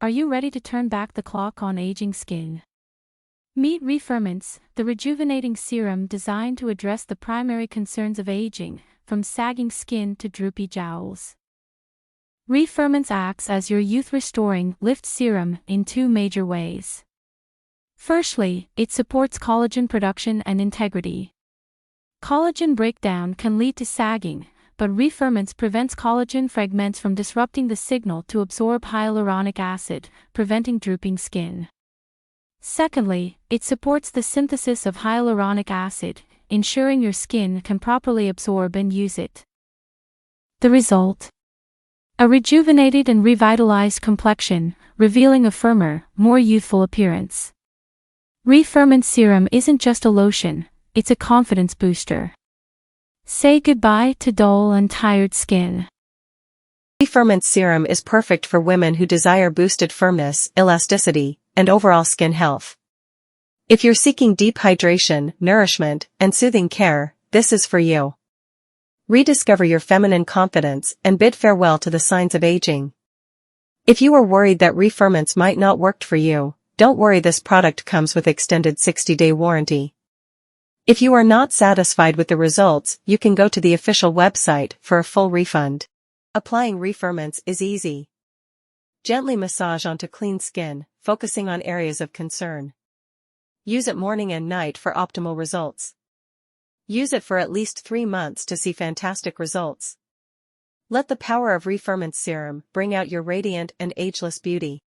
Are you ready to turn back the clock on aging skin? Meet ReFirmance, the rejuvenating serum designed to address the primary concerns of aging, from sagging skin to droopy jowls. ReFirmance acts as your youth-restoring lift serum in two major ways. Firstly, it supports collagen production and integrity. Collagen breakdown can lead to sagging, but ReFirmance prevents collagen fragments from disrupting the signal to absorb hyaluronic acid, preventing drooping skin. Secondly, it supports the synthesis of hyaluronic acid, ensuring your skin can properly absorb and use it. The result? A rejuvenated and revitalized complexion, revealing a firmer, more youthful appearance. ReFirmance Serum isn't just a lotion, it's a confidence booster. Say goodbye to dull and tired skin. ReFirmance Serum is perfect for women who desire boosted firmness, elasticity, and overall skin health. If you're seeking deep hydration, nourishment, and soothing care, this is for you. Rediscover your feminine confidence and bid farewell to the signs of aging. If you are worried that ReFirmance might not work for you, don't worry, this product comes with extended 60-day warranty. If you are not satisfied with the results, you can go to the official website for a full refund. Applying ReFirmance is easy. Gently massage onto clean skin, focusing on areas of concern. Use it morning and night for optimal results. Use it for at least 3 months to see fantastic results. Let the power of ReFirmance Serum bring out your radiant and ageless beauty.